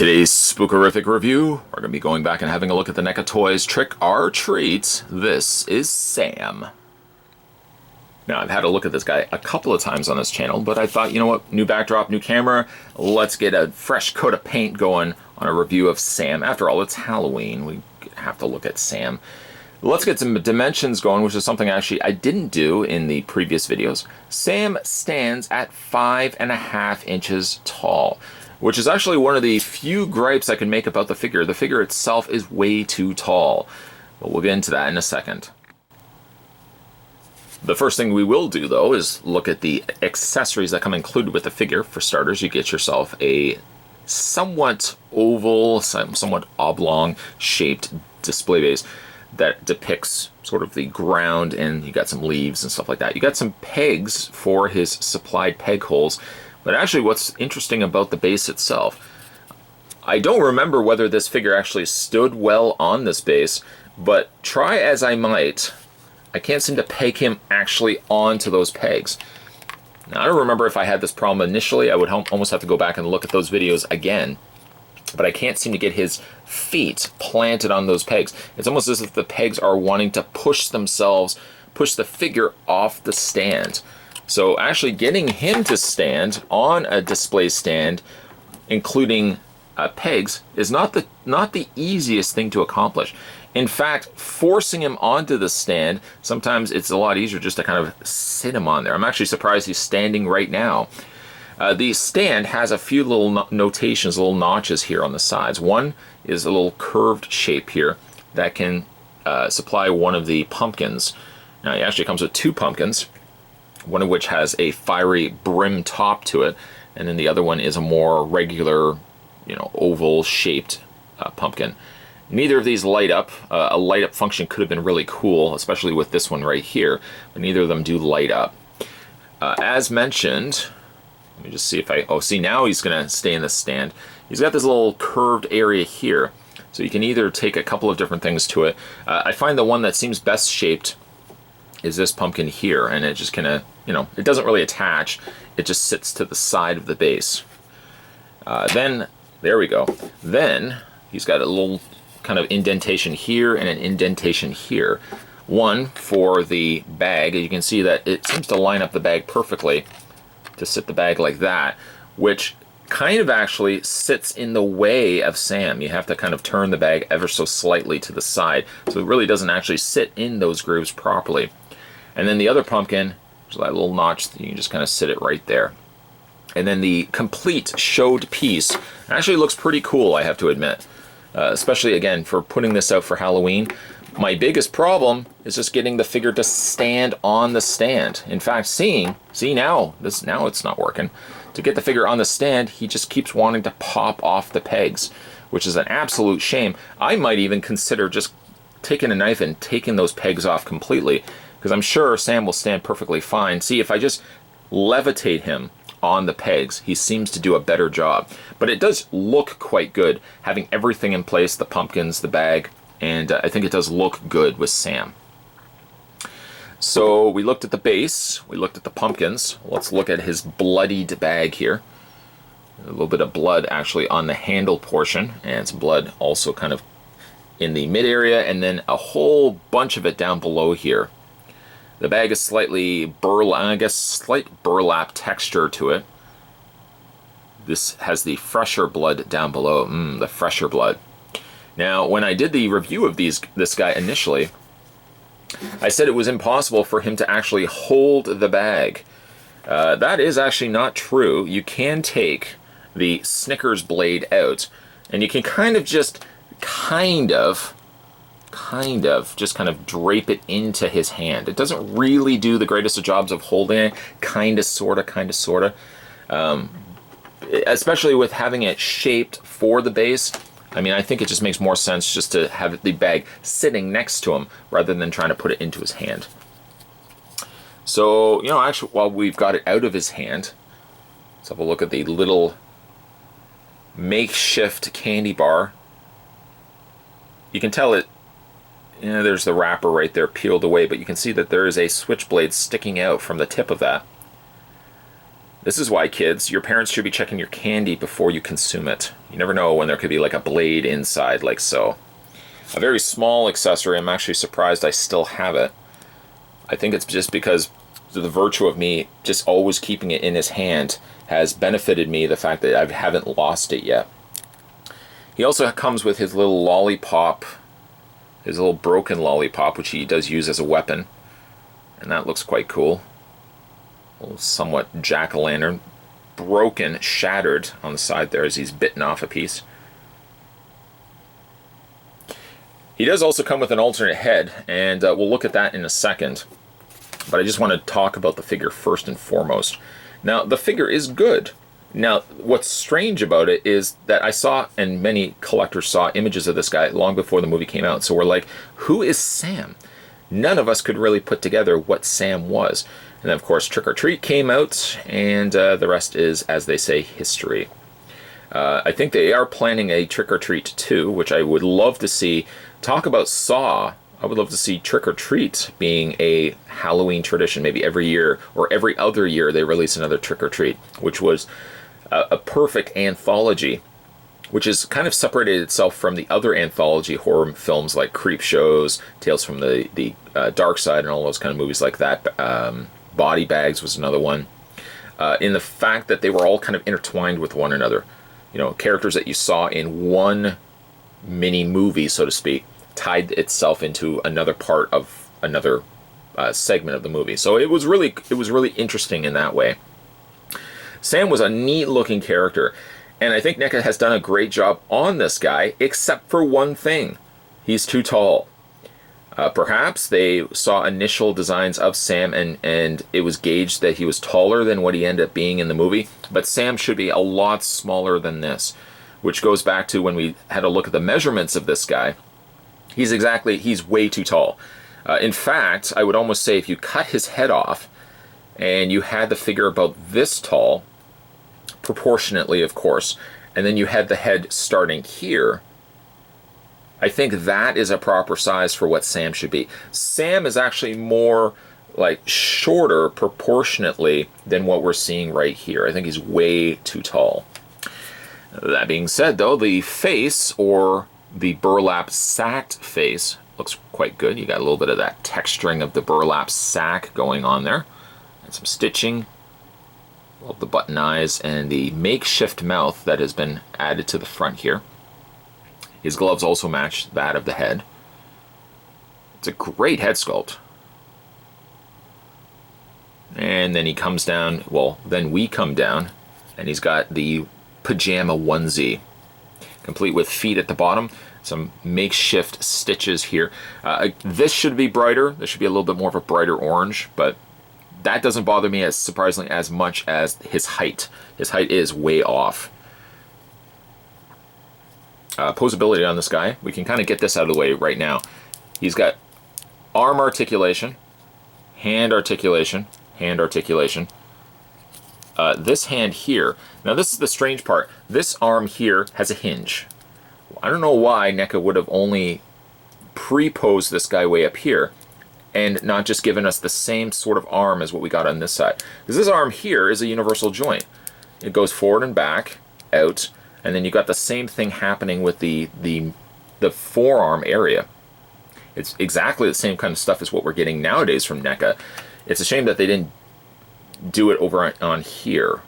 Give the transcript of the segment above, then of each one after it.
Today's spookerific review, we're going to be going back and having a look at the NECA Toys Trick or Treat. This is Sam. Now, I've had a look at this guy a couple of times on this channel, but I thought, you know what, new backdrop, new camera, let's get a fresh coat of paint going on a review of Sam. After all, it's Halloween, we have to look at Sam. Let's get some dimensions going, which is something actually I didn't do in the previous videos. Sam stands at 5.5 inches tall, which is actually one of the few gripes I can make about the figure. The figure itself is way too tall, but we'll get into that in a second. The first thing we will do, though, is look at the accessories that come included with the figure. For starters, you get yourself a somewhat oval, somewhat oblong shaped display base that depicts sort of the ground, and you got some leaves and stuff like that. You got some pegs for his supplied peg holes, but actually what's interesting about the base itself, I don't remember whether this figure actually stood well on this base, but try as I might, I can't seem to peg him actually onto those pegs. Now, I don't remember if I had this problem initially. I would almost have to go back and look at those videos again, but I can't seem to get his feet planted on those pegs. It's almost as if the pegs are wanting to push themselves, push the figure off the stand. So actually getting him to stand on a display stand, including pegs, is not the easiest thing to accomplish. In fact, forcing him onto the stand, sometimes it's a lot easier just to kind of sit him on there. I'm actually surprised he's standing right now. The stand has a few little notations, little notches here on the sides. One is a little curved shape here that can supply one of the pumpkins. Now, it actually comes with two pumpkins, one of which has a fiery brim top to it, and then the other one is a more regular, oval shaped pumpkin. Neither of these light up. A light up function could have been really cool, especially with this one right here, but neither of them do light up. As mentioned, let me just see if see, now he's gonna stay in the stand. He's got this little curved area here, so you can either take a couple of different things to it. I find the one that seems best shaped is this pumpkin here, and it just kind of, it doesn't really attach, it just sits to the side of the base. Then, there we go. Then, he's got a little kind of indentation here and an indentation here. One for the bag. You can see that it seems to line up the bag perfectly to sit the bag like that, which kind of actually sits in the way of Sam. You have to kind of turn the bag ever so slightly to the side, so it really doesn't actually sit in those grooves properly. And then the other pumpkin, there's that little notch, you can just kind of sit it right there. And then the complete showed piece actually looks pretty cool, I have to admit. Especially, again, for putting this out for Halloween. My biggest problem is just getting the figure to stand on the stand. In fact, see now it's not working. To get the figure on the stand, he just keeps wanting to pop off the pegs, which is an absolute shame. I might even consider just taking a knife and taking those pegs off completely, because I'm sure Sam will stand perfectly fine. See, if I just levitate him on the pegs, he seems to do a better job. But it does look quite good, having everything in place, the pumpkins, the bag, and I think it does look good with Sam. So we looked at the base, we looked at the pumpkins. Let's look at his bloodied bag here. A little bit of blood actually on the handle portion, and some blood also kind of in the mid area, and then a whole bunch of it down below here. The bag is slightly slight burlap texture to it. This has the fresher blood down below. The fresher blood. Now, when I did the review of this guy initially, I said it was impossible for him to actually hold the bag. That is actually not true. You can take the Snickers blade out, and you can kind of just drape it into his hand. It doesn't really do the greatest of jobs of holding it, kind of, sorta. Especially with having it shaped for the base. I mean, I think it just makes more sense just to have the bag sitting next to him rather than trying to put it into his hand. So, actually, while we've got it out of his hand, let's have a look at the little makeshift candy bar. You can tell it, there's the wrapper right there peeled away, but you can see that there is a switchblade sticking out from the tip of that. This is why, kids, your parents should be checking your candy before you consume it. You never know when there could be like a blade inside, like so. A very small accessory. I'm actually surprised I still have it. I think it's just because the virtue of me just always keeping it in his hand has benefited me, the fact that I haven't lost it yet. He also comes with his little lollipop, his little broken lollipop, which he does use as a weapon. And that looks quite cool. A little somewhat jack-o'-lantern. Broken, shattered on the side there as he's bitten off a piece. He does also come with an alternate head, and we'll look at that in a second. But I just want to talk about the figure first and foremost. Now, the figure is good. Now, what's strange about it is that I saw, and many collectors saw, images of this guy long before the movie came out. So we're like, who is Sam? None of us could really put together what Sam was. And then, of course, Trick or Treat came out, and the rest is, as they say, history. I think they are planning a Trick or Treat 2, which I would love to see. Talk about Saw. I would love to see Trick or Treat being a Halloween tradition. Maybe every year or every other year they release another Trick or Treat, which was a perfect anthology, which has kind of separated itself from the other anthology horror films like Creep Shows, Tales from the Dark Side, and all those kind of movies like that. Body Bags was another one. In the fact that they were all kind of intertwined with one another. You know, characters that you saw in one mini movie, so to speak, tied itself into another part of another segment of the movie. So it was really interesting in that way. Sam was a neat looking character, and I think NECA has done a great job on this guy, except for one thing. He's too tall. Perhaps they saw initial designs of Sam and it was gauged that he was taller than what he ended up being in the movie, but Sam should be a lot smaller than this, which goes back to when we had a look at the measurements of this guy. He's way too tall. In fact, I would almost say if you cut his head off and you had the figure about this tall, proportionately of course, and then you had the head starting here, I think that is a proper size for what Sam should be. Sam is actually more like shorter proportionately than what we're seeing right here. I think he's way too tall. That being said though, the face, or the burlap sacked face, looks quite good. You got a little bit of that texturing of the burlap sack going on there. And some stitching. Love the button eyes and the makeshift mouth that has been added to the front here. His gloves also match that of the head. It's a great head sculpt. And then he comes down, well, then we come down, and he's got the pajama onesie, complete with feet at the bottom, some makeshift stitches here. This should be brighter. This should be a little bit more of a brighter orange, but that doesn't bother me as surprisingly as much as his height. His height is way off. Posability on this guy, we can kind of get this out of the way right now. He's got arm articulation, hand articulation, hand articulation. This hand here, now this is the strange part, this arm here has a hinge. I don't know why NECA would have only pre-posed this guy way up here and not just given us the same sort of arm as what we got on this side. Because this arm here is a universal joint. It goes forward and back, out, and then you got the same thing happening with the forearm area. It's exactly the same kind of stuff as what we're getting nowadays from NECA. It's a shame that they didn't do it over on here.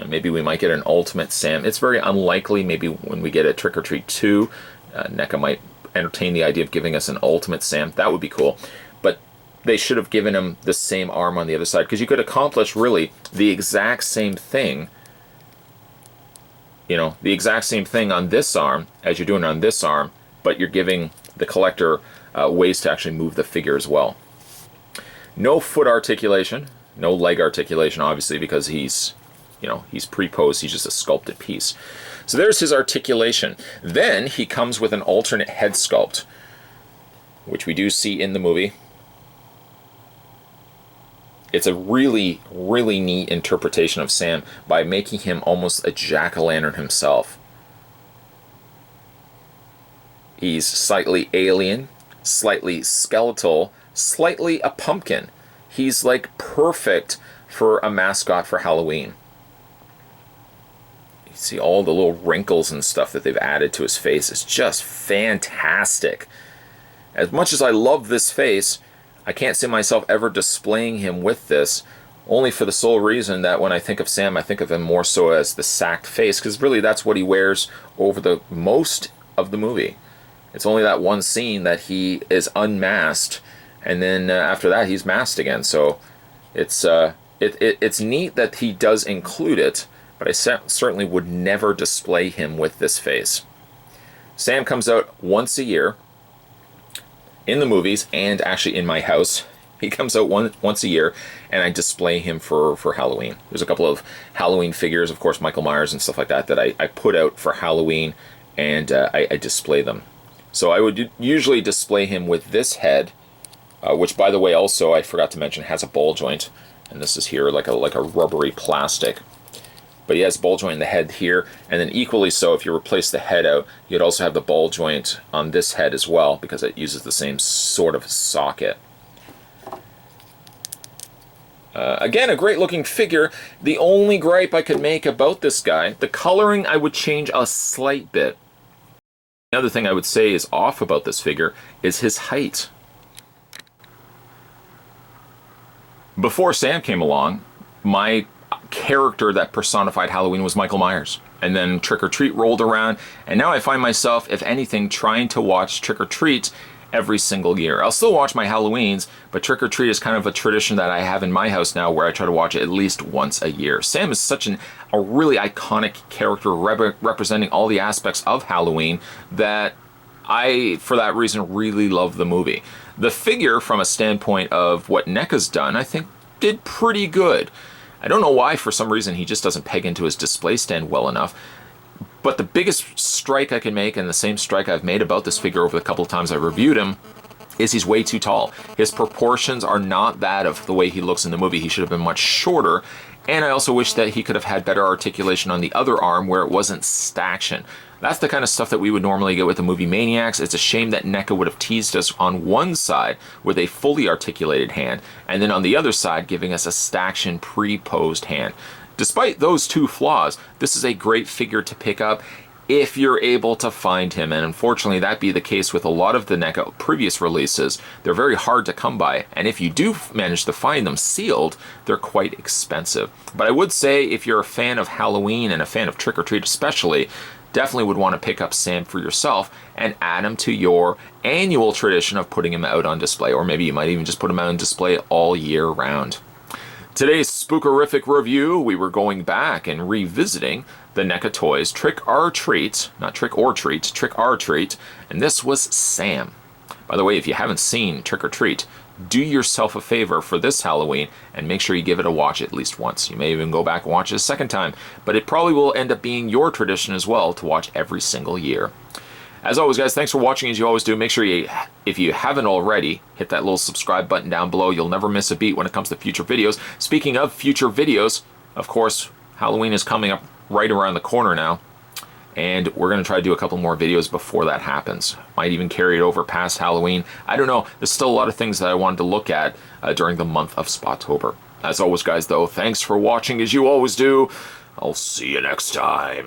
Maybe we might get an Ultimate Sam. It's very unlikely. Maybe when we get a Trick or Treat 2, NECA might entertain the idea of giving us an Ultimate Sam. That would be cool. But they should have given him the same arm on the other side, because you could accomplish really the exact same thing. You know, the exact same thing on this arm as you're doing on this arm, but you're giving the collector ways to actually move the figure as well. No foot articulation, no leg articulation, obviously, because he's pre-posed, he's just a sculpted piece. So there's his articulation. Then he comes with an alternate head sculpt, which we do see in the movie. It's a really, really neat interpretation of Sam by making him almost a jack-o'-lantern himself. He's slightly alien, slightly skeletal, slightly a pumpkin. He's like perfect for a mascot for Halloween. see all the little wrinkles and stuff that they've added to his face. It's just fantastic. As much as I love this face, I can't see myself ever displaying him with this, only for the sole reason that when I think of Sam, I think of him more so as the sacked face, because really that's what he wears over the most of the movie. It's only that one scene that he is unmasked, and then after that he's masked again. So it's neat that he does include it, but I certainly would never display him with this face. Sam comes out once a year in the movies and actually in my house. He comes out once a year, and I display him for Halloween. There's a couple of Halloween figures, of course, Michael Myers and stuff like that, that I put out for Halloween, and I display them. So I would usually display him with this head, which, by the way, also, I forgot to mention, has a ball joint. And this is here like a rubbery plastic. But he has a ball joint in the head here, and then equally so, if you replace the head out, you'd also have the ball joint on this head as well, because it uses the same sort of socket. Again, a great looking figure. The only gripe I could make about this guy, the coloring I would change a slight bit. The other thing I would say is off about this figure is his height. Before Sam came along, my character that personified Halloween was Michael Myers. And then Trick or Treat rolled around, and now I find myself, if anything, trying to watch Trick or Treat every single year. I'll still watch my Halloweens, but Trick or Treat is kind of a tradition that I have in my house now, where I try to watch it at least once a year. Sam is such a really iconic character representing all the aspects of Halloween that I, for that reason, really love the movie. The figure, from a standpoint of what NECA's done, I think did pretty good. I don't know why, for some reason, he just doesn't peg into his display stand well enough. But the biggest strike I can make, and the same strike I've made about this figure over the couple of times I reviewed him, is he's way too tall. His proportions are not that of the way he looks in the movie. He should have been much shorter. And I also wish that he could have had better articulation on the other arm where it wasn't staction. That's the kind of stuff that we would normally get with the movie Maniacs. It's a shame that NECA would have teased us on one side with a fully articulated hand, and then on the other side giving us a staction pre-posed hand. Despite those two flaws, this is a great figure to pick up if you're able to find him, and unfortunately that'd be the case with a lot of the NECA previous releases. They're very hard to come by, and if you do manage to find them sealed, they're quite expensive. But I would say if you're a fan of Halloween and a fan of Trick or Treat especially, definitely would want to pick up Sam for yourself and add him to your annual tradition of putting him out on display, or maybe you might even just put him out on display all year round. Today's spookerific review, we were going back and revisiting the NECA Toys Trick or Treat, not Trick or Treat, Trick or Treat, and this was Sam. By the way, if you haven't seen Trick or Treat, do yourself a favor for this Halloween and make sure you give it a watch at least once. You may even go back and watch it a second time, but it probably will end up being your tradition as well to watch every single year. As always, guys, thanks for watching as you always do. Make sure you, if you haven't already, hit that little subscribe button down below. You'll never miss a beat when it comes to future videos. Speaking of future videos, of course, Halloween is coming up right around the corner now, and we're going to try to do a couple more videos before that happens. Might even carry it over past Halloween. I don't know. There's still a lot of things that I wanted to look at during the month of Spotober. As always, guys, though, thanks for watching as you always do. I'll see you next time.